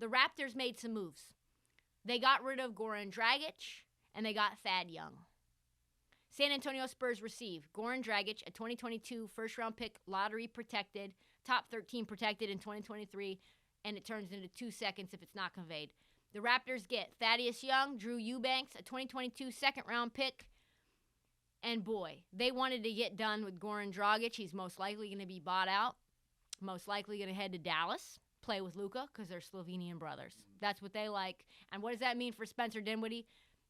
the Raptors made some moves. They got rid of Goran Dragic, and they got Thad Young. San Antonio Spurs receive Goran Dragic, a 2022 first-round pick, lottery protected, top 13 protected in 2023, and it turns into 2 seconds if it's not conveyed. The Raptors get Thaddeus Young, Drew Eubanks, a 2022 second-round pick, and boy, they wanted to get done with Goran Dragic. He's most likely going to be bought out, most likely going to head to Dallas, play with Luka, because they're Slovenian brothers. That's what they like. And what does that mean for Spencer Dinwiddie?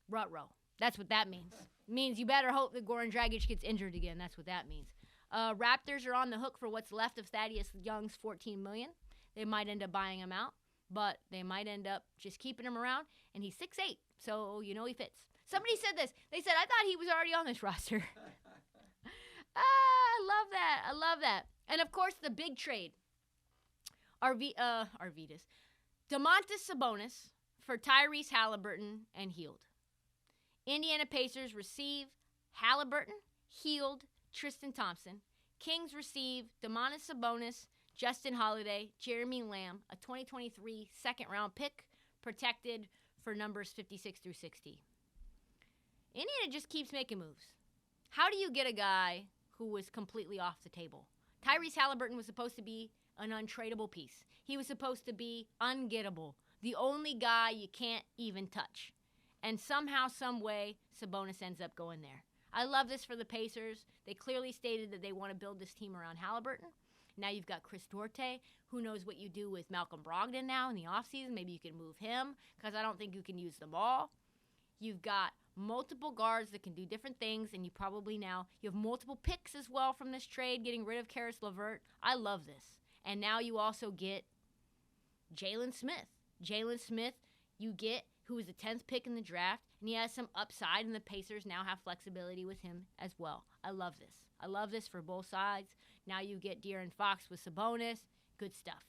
Ruh-roh. That's what that means. It means you better hope that Goran Dragic gets injured again. That's what that means. Raptors are on the hook for what's left of Thaddeus Young's $14 million. They might end up buying him out, but they might end up just keeping him around. And he's 6'8", so you know he fits. Somebody said this. They said, I thought he was already on this roster. I love that. I love that. And, of course, the big trade. Arvidas. Domantas Sabonis for Tyrese Halliburton and Hield. Indiana Pacers receive Halliburton, Hield, Tristan Thompson. Kings receive Domantas Sabonis, Justin Holiday, Jeremy Lamb, a 2023 second-round pick, protected for numbers 56 through 60. Indiana just keeps making moves. How do you get a guy who was completely off the table? Tyrese Halliburton was supposed to be an untradeable piece. He was supposed to be ungettable, the only guy you can't even touch. And somehow, some way, Sabonis ends up going there. I love this for the Pacers. They clearly stated that they want to build this team around Halliburton. Now you've got Chris Duarte. Who knows what you do with Malcolm Brogdon now in the offseason? Maybe you can move him, because I don't think you can use them all. You've got multiple guards that can do different things, and you have multiple picks as well from this trade, getting rid of Karis LeVert. I love this. And now you also get Jalen Smith. Jalen Smith, who was the 10th pick in the draft, and he has some upside, and the Pacers now have flexibility with him as well. I love this. I love this for both sides. Now you get De'Aaron Fox with Sabonis. Good stuff.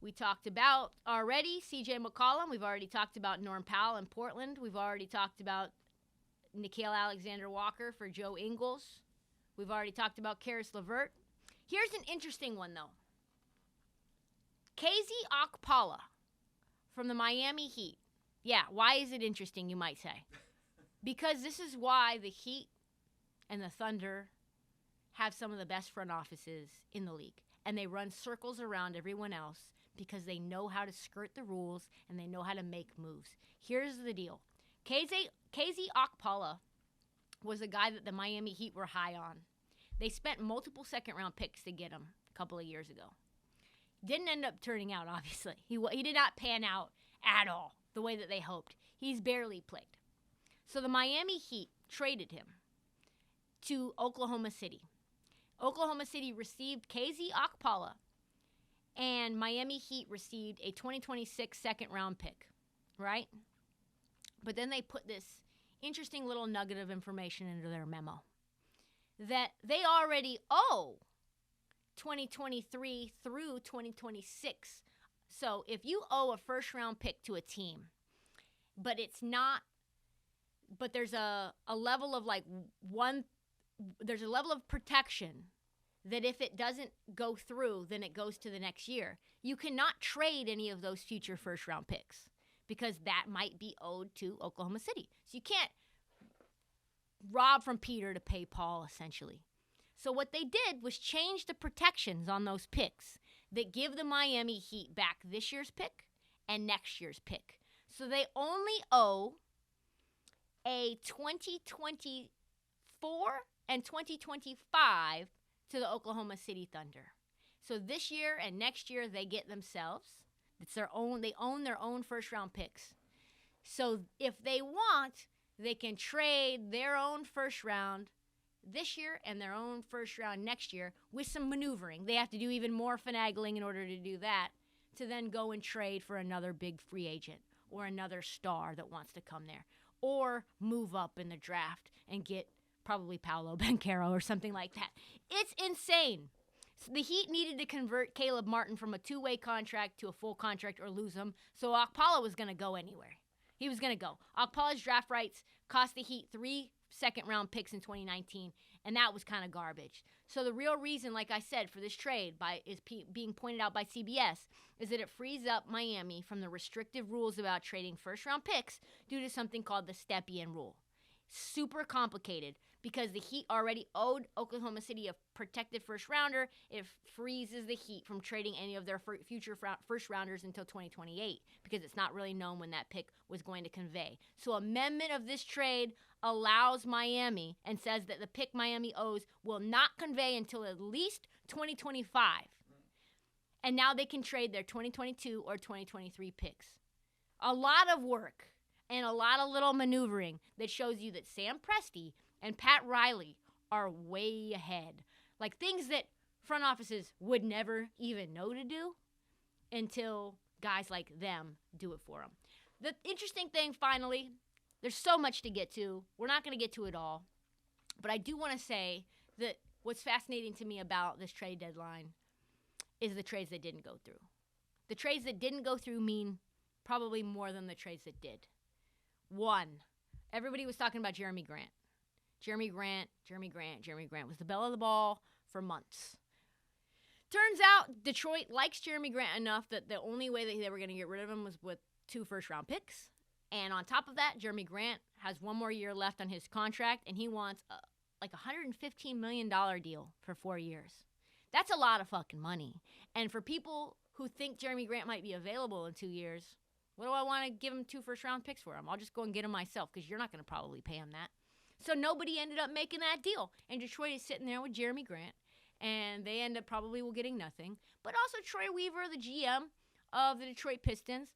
We talked about already C.J. McCollum. We've already talked about Norm Powell in Portland. We've already talked about Nickeil Alexander-Walker for Joe Ingles. We've already talked about Karis LeVert. Here's an interesting one, though. KZ Okpala from the Miami Heat. Yeah, why is it interesting, you might say? Because this is why the Heat and the Thunder have some of the best front offices in the league. And they run circles around everyone else because they know how to skirt the rules and they know how to make moves. Here's the deal. KZ Okpala was a guy that the Miami Heat were high on. They spent multiple second-round picks to get him a couple of years ago. Didn't end up turning out, obviously. He did not pan out at all the way that they hoped. He's barely played. So the Miami Heat traded him to Oklahoma City. Oklahoma City received KZ Okpala, and Miami Heat received a 2026 second-round pick, right? But then they put this interesting little nugget of information into their memo that they already owe 2023 through 2026. So if you owe a first-round pick to a team, but there's a level of there's a level of protection that if it doesn't go through, then it goes to the next year. You cannot trade any of those future first-round picks because that might be owed to Oklahoma City. So you can't rob from Peter to pay Paul, essentially. So what they did was change the protections on those picks that give the Miami Heat back this year's pick and next year's pick. So they only owe a 2024 and 2025 to the Oklahoma City Thunder. So this year and next year they get themselves. It's their own. They own their own first-round picks. So if they want, they can trade their own first round this year and their own first round next year with some maneuvering. They have to do even more finagling in order to do that, to then go and trade for another big free agent or another star that wants to come there, or move up in the draft and get probably Paolo Banchero or something like that. It's insane. So the Heat needed to convert Caleb Martin from a two-way contract to a full contract or lose him, so Okpala was going to go anywhere. He was going to go. Okpala's draft rights cost the Heat 3 second-round picks in 2019 And that was kind of garbage. So the real reason, like I said, for this trade being pointed out by CBS is that it frees up Miami from the restrictive rules about trading first-round picks due to something called the Stepien rule. Super complicated because the Heat already owed Oklahoma City a protected first-rounder. It freezes the Heat from trading any of their future first-rounders until 2028 because it's not really known when that pick was going to convey. So amendment of this trade allows Miami and says that the pick Miami owes will not convey until at least 2025. And now they can trade their 2022 or 2023 picks. A lot of work and a lot of little maneuvering that shows you that Sam Presti and Pat Riley are way ahead. Like things that front offices would never even know to do until guys like them do it for them. The interesting thing, finally, there's so much to get to. We're not going to get to it all. But I do want to say that what's fascinating to me about this trade deadline is the trades that didn't go through. The trades that didn't go through mean probably more than the trades that did. One, everybody was talking about Jeremy Grant. Jeremy Grant was the belle of the ball for months. Turns out Detroit likes Jeremy Grant enough that the only way that they were going to get rid of him was with 2 first-round picks. And on top of that, Jeremy Grant has 1 more year left on his contract, and he wants like a $115 million deal for 4 years. That's a lot of fucking money. And for people who think Jeremy Grant might be available in 2 years, what do I want to give him 2 first-round picks for him? I'll just go and get him myself because you're not going to probably pay him that. So nobody ended up making that deal. And Detroit is sitting there with Jeremy Grant, and they end up probably getting nothing. But also Troy Weaver, the GM of the Detroit Pistons,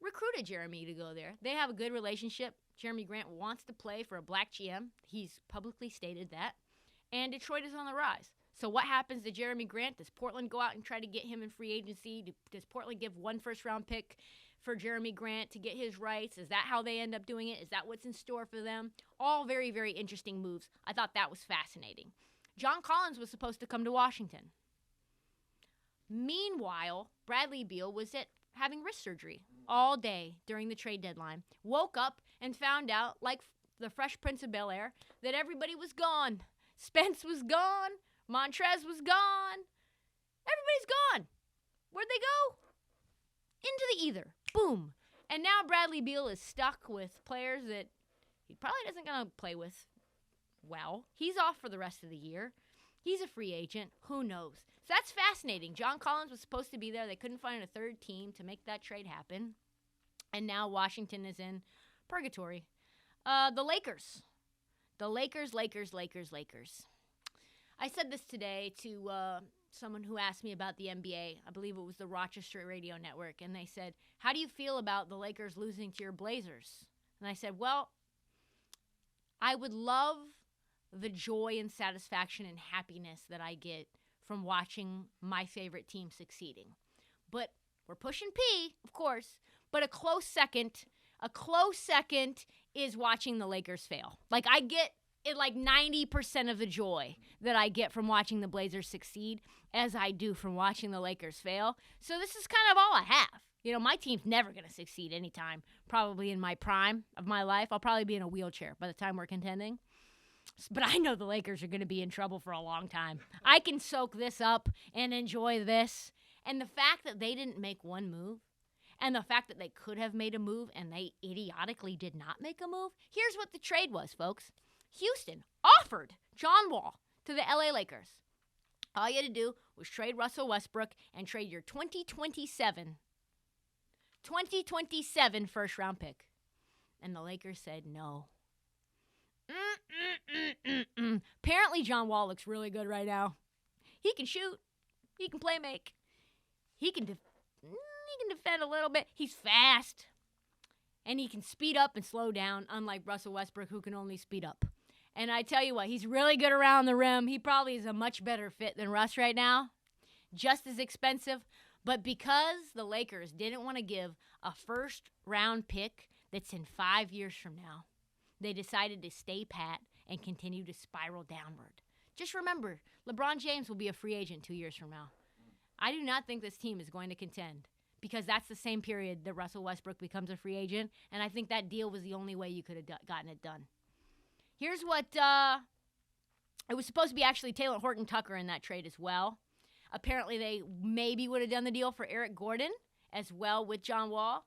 recruited Jeremy to go there. They have a good relationship. Jeremy Grant wants to play for a black GM. He's publicly stated that. And Detroit is on the rise. So what happens to Jeremy Grant? Does Portland go out and try to get him in free agency? Does Portland give 1 first-round pick for Jeremy Grant to get his rights? Is that how they end up doing it? Is that what's in store for them? All very, very interesting moves. I thought that was fascinating. John Collins was supposed to come to Washington. Meanwhile, Bradley Beal was having wrist surgery all day during the trade deadline. Woke up and found out, like the Fresh Prince of Bel-Air, that everybody was gone. Spence was gone. Montrez was gone. Everybody's gone. Where'd they go? Into the ether. Boom. And now Bradley Beal is stuck with players that he probably isn't going to play with well. He's off for the rest of the year. He's a free agent. Who knows? So that's fascinating. John Collins was supposed to be there. They couldn't find a third team to make that trade happen. And now Washington is in purgatory. The Lakers. The Lakers. I said this today to someone who asked me about the NBA. I believe it was the Rochester Radio Network. And they said, how do you feel about the Lakers losing to your Blazers? And I said, well, I would love the joy and satisfaction and happiness that I get from watching my favorite team succeeding. But we're pushing P, of course, but a close second is watching the Lakers fail. Like, I get it like 90% of the joy that I get from watching the Blazers succeed as I do from watching the Lakers fail. So this is kind of all I have. You know, my team's never going to succeed anytime, probably in my prime of my life. I'll probably be in a wheelchair by the time we're contending. But I know the Lakers are going to be in trouble for a long time. I can soak this up and enjoy this. And the fact that they didn't make one move, and the fact that they could have made a move and they idiotically did not make a move, here's what the trade was, folks. Houston offered John Wall to the LA Lakers. All you had to do was trade Russell Westbrook and trade your 2027 first-round pick. And the Lakers said no. Apparently, John Wall looks really good right now. He can shoot. He can play make. He can defend a little bit. He's fast. And he can speed up and slow down, unlike Russell Westbrook, who can only speed up. And I tell you what, he's really good around the rim. He probably is a much better fit than Russ right now. Just as expensive. But because the Lakers didn't want to give a first-round pick that's in 5 years from now, they decided to stay pat and continue to spiral downward. Just remember, LeBron James will be a free agent 2 years from now. I do not think this team is going to contend because that's the same period that Russell Westbrook becomes a free agent, and I think that deal was the only way you could have gotten it done. Here's what It was supposed to be actually Taylor Horton-Tucker in that trade as well. Apparently, they maybe would have done the deal for Eric Gordon as well with John Wall.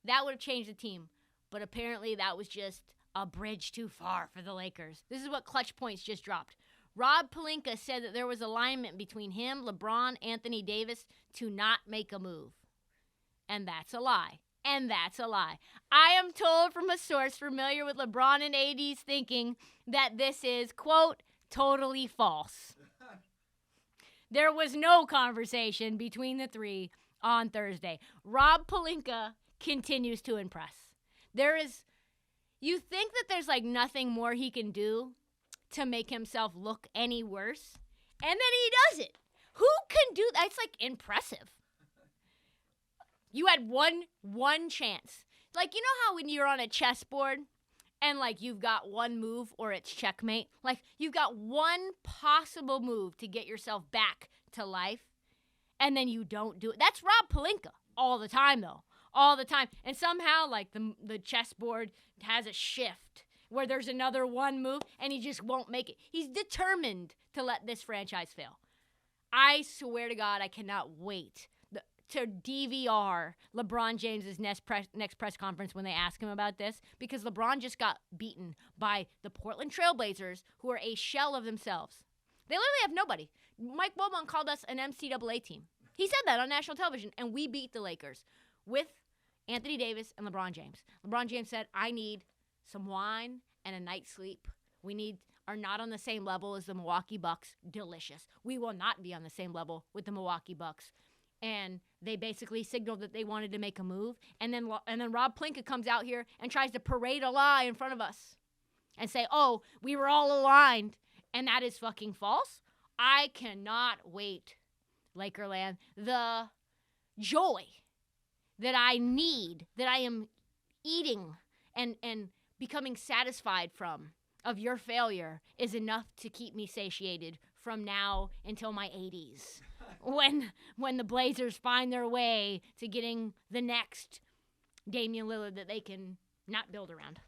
That would have changed the team. But apparently, that was just a bridge too far for the Lakers. This is what Clutch Points just dropped. Rob Pelinka said that there was alignment between him, LeBron, Anthony Davis to not make a move. And that's a lie. And that's a lie. I am told from a source familiar with LeBron and AD's thinking that this is, quote, totally false. There was no conversation between the three on Thursday. Rob Pelinka continues to impress. You think that there's like nothing more he can do to make himself look any worse, and then he does it. Who can do that? It's like impressive. You had one chance. Like, you know how when you're on a chessboard and like you've got one move or it's checkmate? Like you've got one possible move to get yourself back to life and then you don't do it. That's Rob Pelinka all the time though. All the time. And somehow like the chessboard has a shift where there's another one move and he just won't make it. He's determined to let this franchise fail. I swear to God, I cannot wait to DVR LeBron James's next press conference when they ask him about this, because LeBron just got beaten by the Portland Trailblazers, who are a shell of themselves. They literally have nobody. Mike Wilbon called us an NCAA team. He said that on national television, and we beat the Lakers with Anthony Davis and LeBron James. LeBron James said, I need some wine and a night's sleep. Are not on the same level as the Milwaukee Bucks. Delicious. We will not be on the same level with the Milwaukee Bucks. And they basically signaled that they wanted to make a move. And then Rob Pelinka comes out here and tries to parade a lie in front of us and say, oh, we were all aligned. And that is fucking false. I cannot wait, Lakerland. The joy that I need, that I am eating and becoming satisfied from of your failure is enough to keep me satiated from now until my 80s. When the Blazers find their way to getting the next Damian Lillard that they can not build around.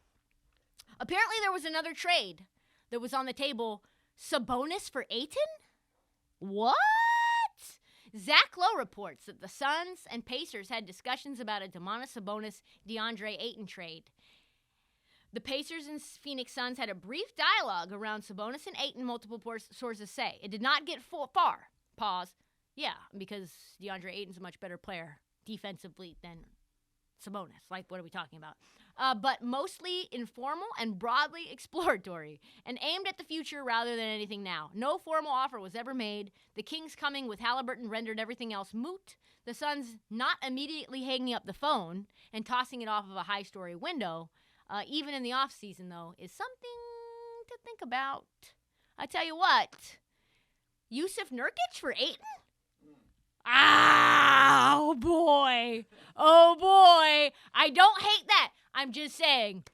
Apparently there was another trade that was on the table. Sabonis for Ayton? What? Zach Lowe reports that the Suns and Pacers had discussions about a Domantas Sabonis DeAndre Ayton trade. The Pacers and Phoenix Suns had a brief dialogue around Sabonis and Ayton, multiple sources say. It did not get far. Pause. Yeah, because DeAndre Ayton's a much better player defensively than Sabonis. Like, what are we talking about? But mostly informal and broadly exploratory and aimed at the future rather than anything now. No formal offer was ever made. The Kings coming with Halliburton rendered everything else moot. The Suns not immediately hanging up the phone and tossing it off of a high-story window, even in the offseason, though, is something to think about. I tell you what, Yusuf Nurkic for Ayton? Oh, boy. Oh, boy. I don't hate that. I'm just saying,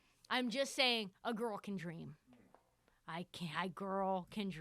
a girl can dream. A girl can dream.